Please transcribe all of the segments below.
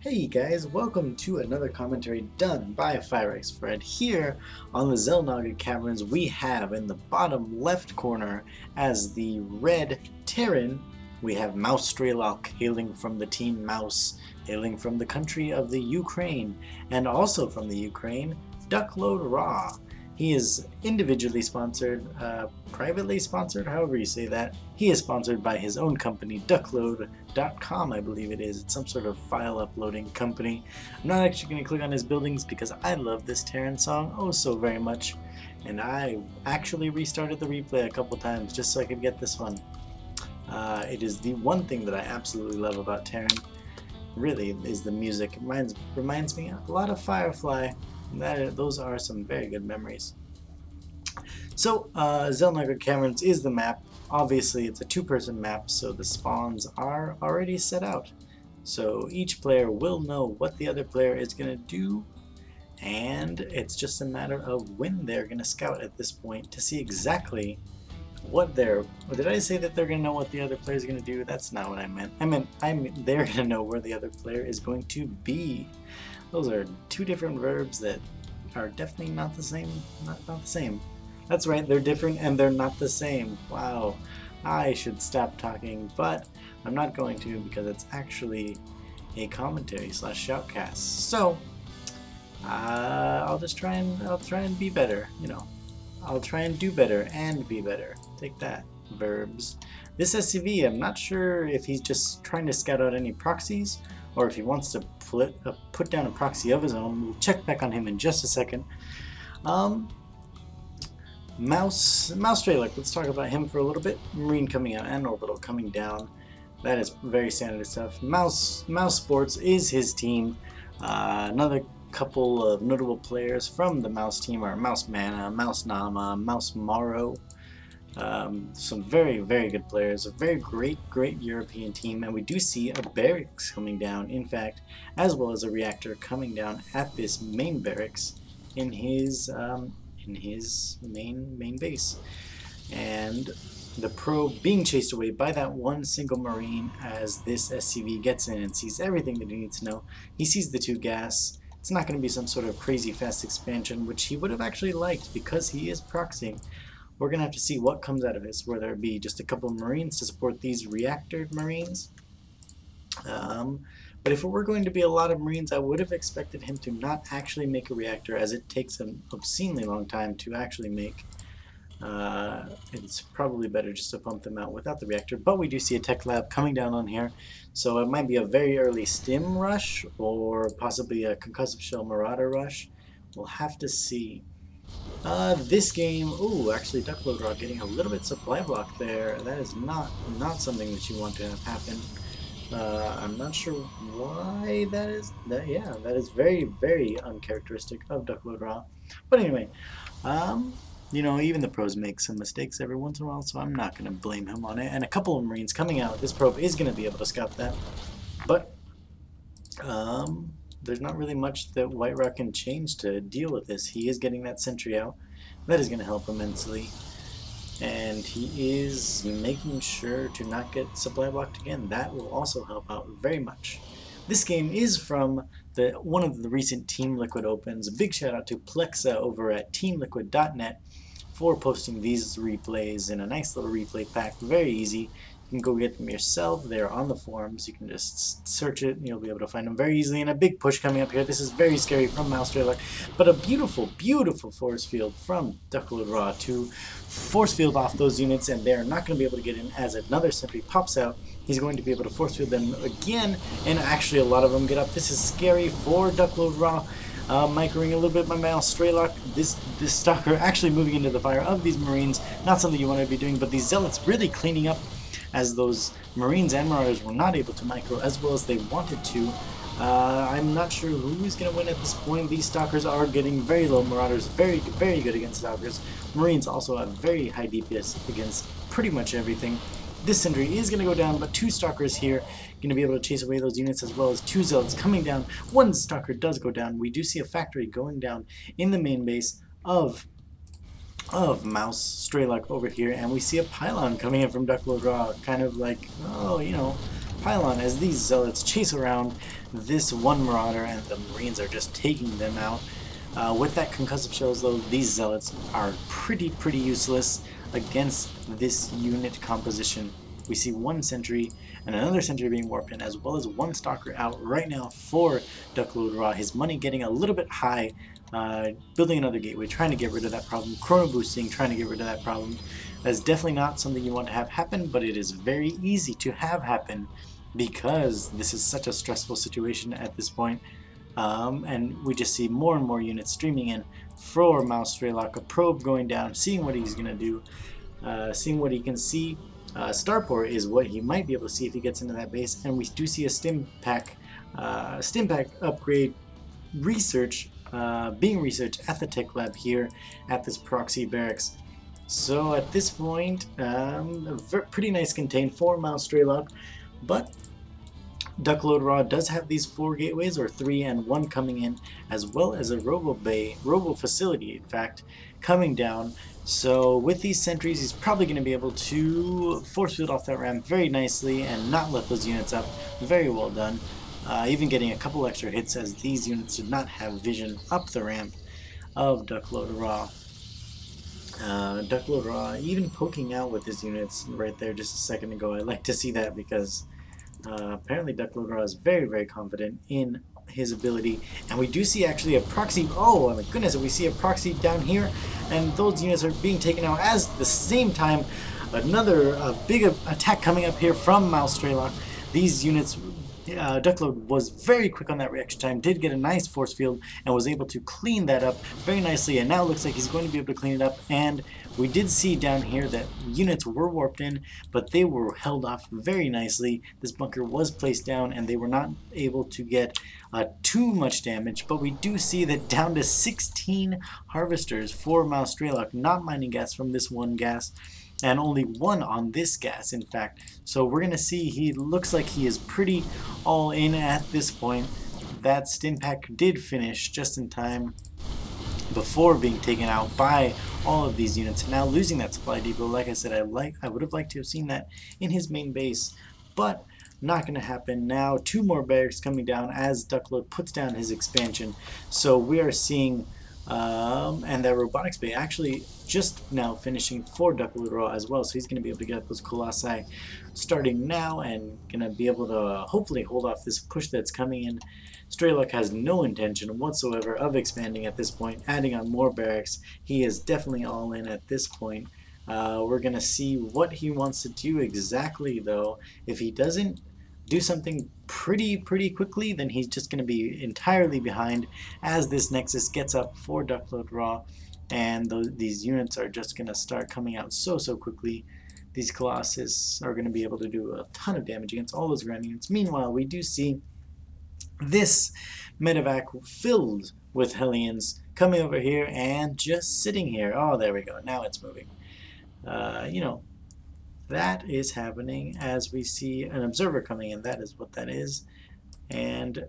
Hey guys, welcome to another commentary done by FireXFred. Here on the Xel'naga Caverns, we have in the bottom left corner as the red Terran, we have MouzStrelok hailing from the team Mouse, hailing from the country of the Ukraine, and also from the Ukraine, DuckloadRa. He is individually sponsored, privately sponsored, however you say that. He is sponsored by his own company, DuckloadRa.com, I believe it is. It's some sort of file uploading company. I'm not actually going to click on his buildings because I love this Terran song oh so very much. And I actually restarted the replay a couple times just so I could get this one. It is the one thing that I absolutely love about Terran, really, is the music. It reminds me a lot of Firefly. Those are some very good memories. So, Xel'naga Caverns is the map. Obviously, it's a two-person map, so the spawns are already set out. So each player will know what the other player is going to do, and it's just a matter of when they're going to scout at this point to see exactly what they're... Did I say that they're going to know what the other player is going to do? That's not what I meant. I meant they're going to know where the other player is going to be. Those are two different verbs that are definitely not the same. Not the same. That's right, they're different and they're not the same. Wow, I should stop talking, but I'm not going to because it's actually a commentary slash shoutcast. So I'll try and be better. You know, I'll try and do better and be better. Take that, verbs. This SCV, I'm not sure if he's just trying to scout out any proxies, or if he wants to put down a proxy of his own. We'll check back on him in just a second. MouzStrelok, let's talk about him for a little bit. Marine coming out and Orbital coming down. That is very standard stuff. Mouse Sports is his team. Another couple of notable players from the Mouse team are MouseMana, MouseNama, MouseMaro. Some very, very good players, a very great European team, and we do see a barracks coming down, in fact, as well as a reactor coming down at this main barracks in his main base. And the probe being chased away by that one single Marine as this SCV gets in and sees everything that he needs to know. He sees the two gas. It's not going to be some sort of crazy fast expansion, which he would have actually liked because he is proxying. We're going to have to see what comes out of this, whether it be just a couple of Marines to support these reactor Marines. But if it were going to be a lot of Marines, I would have expected him to not actually make a reactor, as it takes an obscenely long time to actually make. It's probably better just to pump them out without the reactor, but we do see a tech lab coming down on here, so it might be a very early stim rush, or possibly a concussive shell marauder rush. We'll have to see. This game, ooh, actually DuckloadRa getting a little bit supply block there. That is not something that you want to have happen. I'm not sure why that is. Yeah, that is very, very uncharacteristic of DuckloadRa. But anyway, you know, even the pros make some mistakes every once in a while, so I'm not going to blame him on it. And a couple of Marines coming out. This probe is going to be able to scout that, but there's not really much that White Rock can change to deal with this. He is getting that sentry out. That is going to help immensely. And he is making sure to not get supply blocked again. That will also help out very much. This game is from one of the recent Team Liquid opens. A big shout out to Plexa over at teamliquid.net for posting these replays in a nice little replay pack. Very easy. You can go get them yourself. They're on the forums. You can just search it and you'll be able to find them very easily. And a big push coming up here. This is very scary from MouzStrelok, but a beautiful, beautiful force field from DuckloadRa to force field off those units, and they're not going to be able to get in as another sentry pops out. He's going to be able to force field them again, and actually a lot of them get up. This is scary for DuckloadRa. Microing a little bit by MouzStrelok. This stalker actually moving into the fire of these Marines. Not something you want to be doing, but these Zealots really cleaning up, as those Marines and Marauders were not able to micro as well as they wanted to. I'm not sure who's going to win at this point. These Stalkers are getting very low. Marauders very good against Stalkers. Marines also have very high DPS against pretty much everything. This sentry is going to go down, but two Stalkers here going to be able to chase away those units, as well as two Zealots coming down. One Stalker does go down. We do see a factory going down in the main base of MouzStrelok over here, and we see a pylon coming in from DuckloadRa, kind of like, oh, you know, pylon, as these Zealots chase around this one Marauder, and the Marines are just taking them out. With that concussive shells though, these Zealots are pretty useless against this unit composition. We see one sentry and another sentry being warped in, as well as one stalker out right now for DuckloadRa. His money getting a little bit high, building another gateway, trying to get rid of that problem, chrono boosting, trying to get rid of that problem. That's definitely not something you want to have happen, but it is very easy to have happen because this is such a stressful situation at this point. And we just see more and more units streaming in for MouzStrelok, a probe going down, seeing what he's going to do, seeing what he can see. Starport is what he might be able to see if he gets into that base, and we do see a stim pack upgrade research being researched at the tech lab here at this proxy barracks. So at this point, pretty nice contain for MouzStrelok, but DuckloadRa does have these 4 gateways, or 3 and 1 coming in, as well as a robo facility, in fact, coming down. So with these sentries, he's probably going to be able to force field off that ramp very nicely and not let those units up. Very well done. Even getting a couple extra hits, as these units did not have vision up the ramp of DuckloadRa. DuckloadRa even poking out with his units right there just a second ago. I like to see that because apparently DuckloadRa is very confident in his ability, and we do see actually a proxy. Oh my goodness, we see a proxy down here, and those units are being taken out as the same time. Another big attack coming up here from MouzStrelok. These units, Duckload was very quick on that reaction time, did get a nice force field, and was able to clean that up very nicely, and now it looks like he's going to be able to clean it up. And we did see down here that units were warped in, but they were held off very nicely. This bunker was placed down, and they were not able to get too much damage, but we do see that down to 16 harvesters for MouzStrelok, not mining gas from this one gas, and only 1 on this gas, in fact. So we're going to see, he looks like he is pretty all in at this point. That stim pack did finish just in time before being taken out by all of these units. Now losing that supply depot, like I said, I would have liked to have seen that in his main base, but not going to happen. Now 2 more barracks coming down as Duckload puts down his expansion. So we are seeing and that robotics bay actually just now finishing for DuckloadRa as well, so he's going to be able to get those Colossi starting now and going to be able to hopefully hold off this push that's coming in. Strelok has no intention whatsoever of expanding at this point, adding on more barracks. He is definitely all in at this point. We're going to see what he wants to do exactly, though. If he doesn't do something pretty quickly, then he's just going to be entirely behind as this Nexus gets up for DuckloadRa, and these units are just going to start coming out so quickly. These Colossus are going to be able to do a ton of damage against all those ground units. Meanwhile, we do see this medevac filled with Hellions coming over here and just sitting here. Oh, there we go. Now it's moving. You know, that is happening as we see an observer coming in. That is what that is. And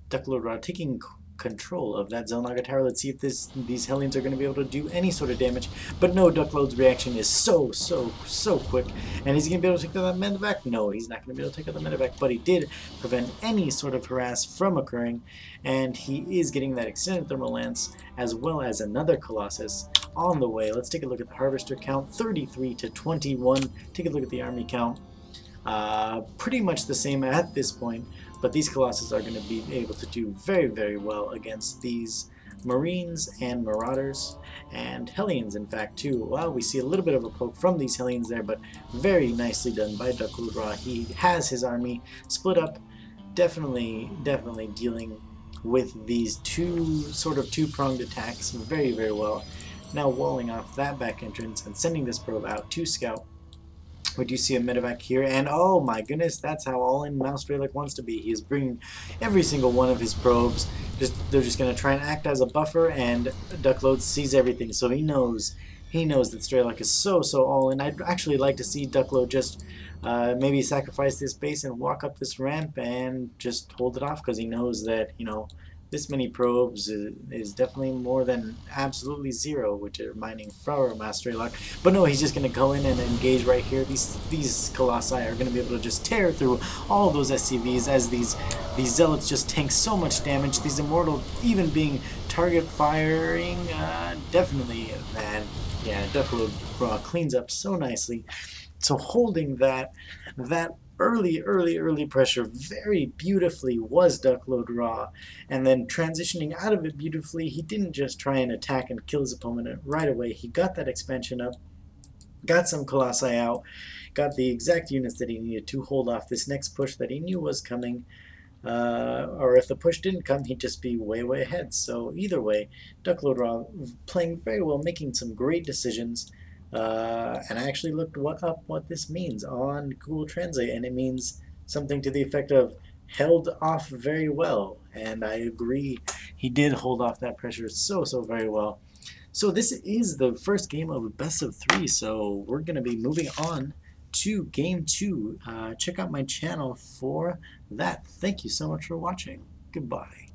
DuckloadRa taking control of that Xel'naga tower. Let's see if these Hellions are going to be able to do any sort of damage. But no, Duckload's reaction is so quick. And is he going to be able to take out that medevac? No, he's not going to be able to take out the medevac, but he did prevent any sort of harass from occurring. And he is getting that extended thermal lance as well as another Colossus on the way. Let's take a look at the harvester count, 33 to 21. Take a look at the army count. Pretty much the same at this point, but these Colossus are going to be able to do very well against these Marines and Marauders and Hellions, in fact, too. Well, we see a little bit of a poke from these Hellions there, but very nicely done by DuckloadRa. He has his army split up, definitely dealing with these two-pronged attacks very well. Now walling off that back entrance and sending this probe out to scout. We do see a medevac here, and oh my goodness, that's how all in MouzStrelok wants to be. He is bringing every single one of his probes. They're just going to try and act as a buffer, and Duckload sees everything, so he knows that Strelok is so all in. I'd actually like to see Duckload just maybe sacrifice this base and walk up this ramp and just hold it off, because he knows that, you know, This many probes is definitely more than absolutely zero, which are mining for MouzStrelok. But no, he's just going to go in and engage right here. These Colossi are going to be able to just tear through all those SCVs as these Zealots just tank so much damage. These Immortal even being target firing, definitely, man. Yeah, DuckloadRa cleans up so nicely. So holding that early pressure very beautifully was DuckloadRa, and then transitioning out of it beautifully, he didn't just try and attack and kill his opponent right away. He got that expansion up, got some Colossi out, got the exact units that he needed to hold off this next push that he knew was coming. Or if the push didn't come, he'd just be way ahead. So either way, DuckloadRa playing very well, making some great decisions. And I actually looked up what this means on Google Translate, and it means something to the effect of held off very well. And I agree, he did hold off that pressure so very well. So this is the first game of a best of 3, so we're going to be moving on to game 2. Check out my channel for that. Thank you so much for watching. Goodbye.